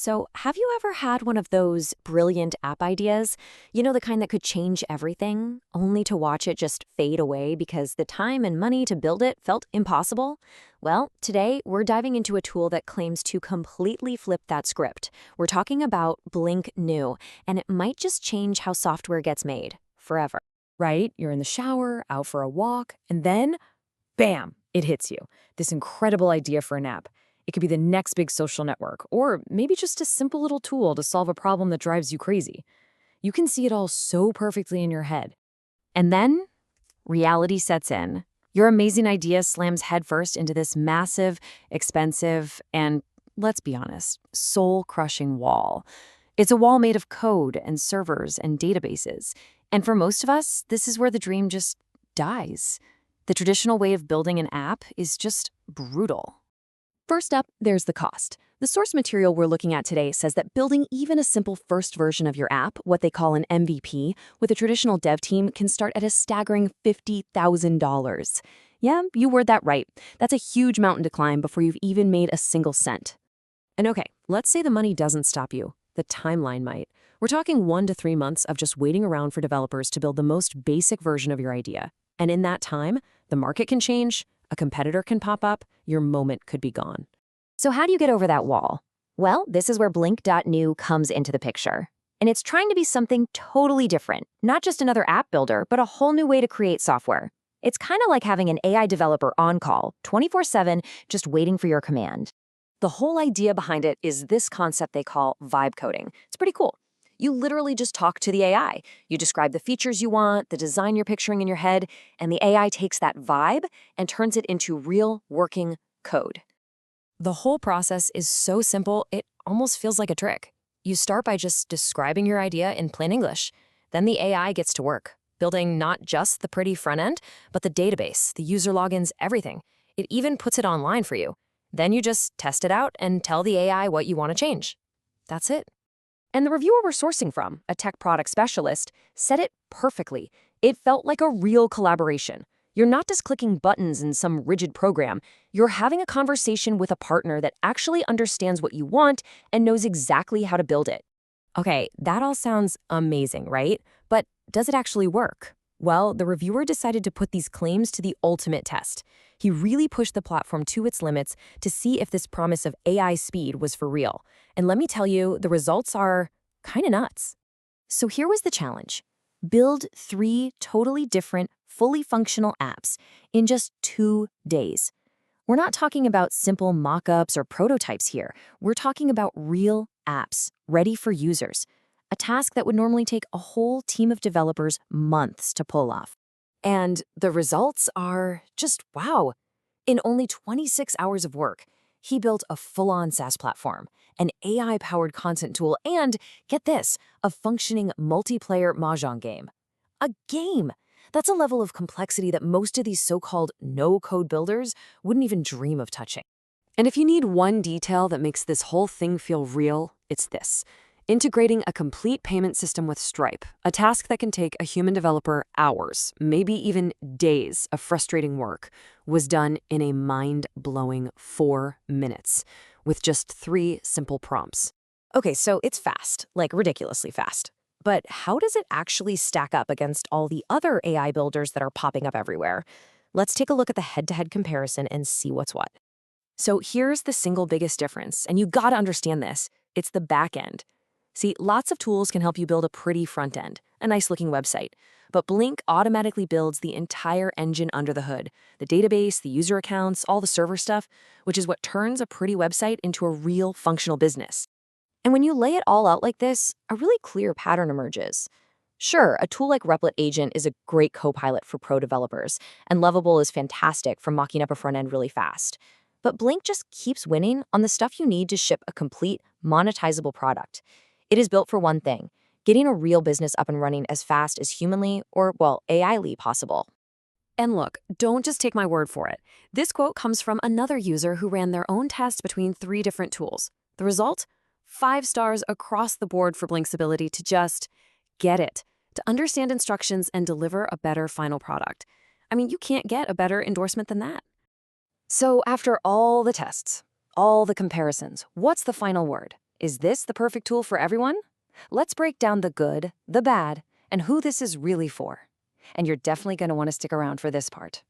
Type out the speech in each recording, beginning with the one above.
So, have you ever had one of those brilliant app ideas? You know, the kind that could change everything, only to watch it just fade away because the time and money to build it felt impossible? Well, today we're diving into a tool that claims to completely flip that script. We're talking about Blink.new, and it might just change how software gets made forever. Right? You're in the shower, out for a walk, and then, bam, it hits you. This incredible idea for an app. It could be the next big social network, or maybe just a simple little tool to solve a problem that drives you crazy. You can see it all so perfectly in your head. And then reality sets in. Your amazing idea slams headfirst into this massive, expensive, and, let's be honest, soul-crushing wall. It's a wall made of code and servers and databases. And for most of us, this is where the dream just dies. The traditional way of building an app is just brutal. First up, there's the cost. The source material we're looking at today says that building even a simple first version of your app, what they call an MVP, with a traditional dev team can start at a staggering $50,000. Yeah, you heard that right. That's a huge mountain to climb before you've even made a single cent. And okay, let's say the money doesn't stop you. The timeline might. We're talking 1 to 3 months of just waiting around for developers to build the most basic version of your idea. And in that time, the market can change, a competitor can pop up, your moment could be gone. So how do you get over that wall? Well, this is where Blink.new comes into the picture. And it's trying to be something totally different, not just another app builder, but a whole new way to create software. It's kind of like having an AI developer on call, 24/7, just waiting for your command. The whole idea behind it is this concept they call vibe coding. It's pretty cool. You literally just talk to the AI. You describe the features you want, the design you're picturing in your head, and the AI takes that vibe and turns it into real working code. The whole process is so simple, it almost feels like a trick. You start by just describing your idea in plain English. Then the AI gets to work, building not just the pretty front end, but the database, the user logins, everything. It even puts it online for you. Then you just test it out and tell the AI what you want to change. That's it. And the reviewer we're sourcing from, a tech product specialist, said it perfectly. It felt like a real collaboration. You're not just clicking buttons in some rigid program. You're having a conversation with a partner that actually understands what you want and knows exactly how to build it. Okay, that all sounds amazing, right? But does it actually work? Well, the reviewer decided to put these claims to the ultimate test. He really pushed the platform to its limits to see if this promise of AI speed was for real. And let me tell you, the results are kind of nuts. So here was the challenge. Build 3 totally different, fully functional apps in just 2 days. We're not talking about simple mock-ups or prototypes here. We're talking about real apps, ready for users. A task that would normally take a whole team of developers months to pull off. And the results are just wow. In only 26 hours of work, he built a full-on SaaS platform, an AI-powered content tool, and, get this, a functioning multiplayer mahjong game. A game! That's a level of complexity that most of these so-called no-code builders wouldn't even dream of touching. And if you need one detail that makes this whole thing feel real, it's this. Integrating a complete payment system with Stripe, a task that can take a human developer hours, maybe even days of frustrating work, was done in a mind-blowing 4 minutes with just 3 simple prompts. Okay, so it's fast, like ridiculously fast. But how does it actually stack up against all the other AI builders that are popping up everywhere? Let's take a look at the head-to-head comparison and see what's what. So here's the single biggest difference, and you gotta understand this. It's the back end. See, lots of tools can help you build a pretty front end, a nice-looking website. But Blink automatically builds the entire engine under the hood, the database, the user accounts, all the server stuff, which is what turns a pretty website into a real functional business. And when you lay it all out like this, a really clear pattern emerges. Sure, a tool like Replit Agent is a great co-pilot for pro developers, and Lovable is fantastic for mocking up a front end really fast. But Blink just keeps winning on the stuff you need to ship a complete, monetizable product. It is built for one thing, getting a real business up and running as fast as humanly or, well, AI-ly possible. And look, don't just take my word for it. This quote comes from another user who ran their own test between 3 different tools. The result? 5 stars across the board for Blink's ability to just get it, to understand instructions and deliver a better final product. I mean, you can't get a better endorsement than that. So after all the tests, all the comparisons, what's the final word? Is this the perfect tool for everyone? Let's break down the good, the bad, and who this is really for. And you're definitely going to want to stick around for this part.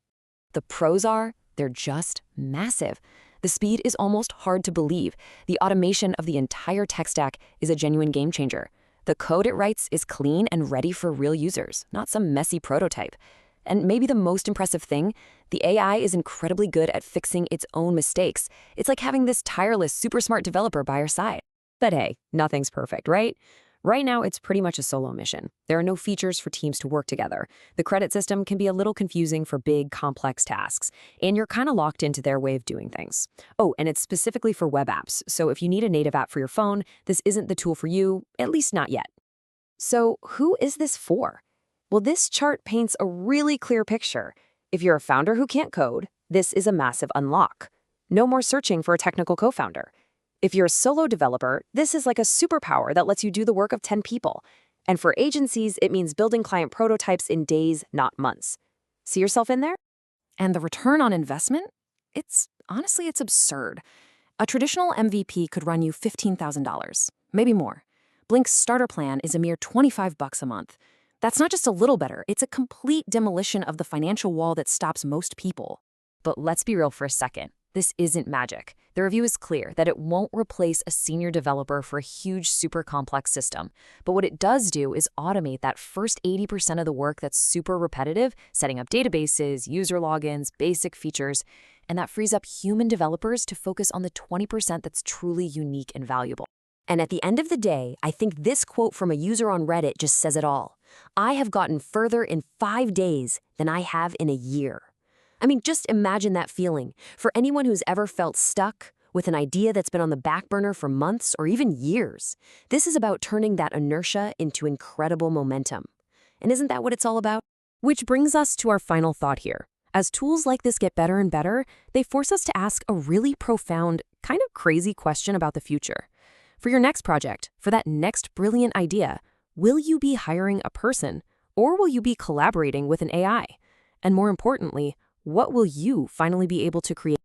The pros are, they're just massive. The speed is almost hard to believe. The automation of the entire tech stack is a genuine game changer. The code it writes is clean and ready for real users, not some messy prototype. And maybe the most impressive thing, the AI is incredibly good at fixing its own mistakes. It's like having this tireless, super smart developer by your side. But hey, nothing's perfect, right? Right now, it's pretty much a solo mission. There are no features for teams to work together. The credit system can be a little confusing for big, complex tasks, and you're kind of locked into their way of doing things. Oh, and it's specifically for web apps, so if you need a native app for your phone, this isn't the tool for you, at least not yet. So who is this for? Well, this chart paints a really clear picture. If you're a founder who can't code, this is a massive unlock. No more searching for a technical co-founder. If you're a solo developer, this is like a superpower that lets you do the work of 10 people. And for agencies, it means building client prototypes in days, not months. See yourself in there? And the return on investment? Honestly, it's absurd. A traditional MVP could run you $15,000, maybe more. Blink's starter plan is a mere $25 a month. That's not just a little better, it's a complete demolition of the financial wall that stops most people. But let's be real for a second. This isn't magic. The review is clear that it won't replace a senior developer for a huge, super complex system. But what it does do is automate that first 80% of the work that's super repetitive, setting up databases, user logins, basic features, and that frees up human developers to focus on the 20% that's truly unique and valuable. And at the end of the day, I think this quote from a user on Reddit just says it all. I have gotten further in 5 days than I have in a year. I mean, just imagine that feeling. For anyone who's ever felt stuck with an idea that's been on the back burner for months or even years, this is about turning that inertia into incredible momentum. And isn't that what it's all about? Which brings us to our final thought here. As tools like this get better and better, they force us to ask a really profound, kind of crazy question about the future. For your next project, for that next brilliant idea, will you be hiring a person or will you be collaborating with an AI? And more importantly, what will you finally be able to create?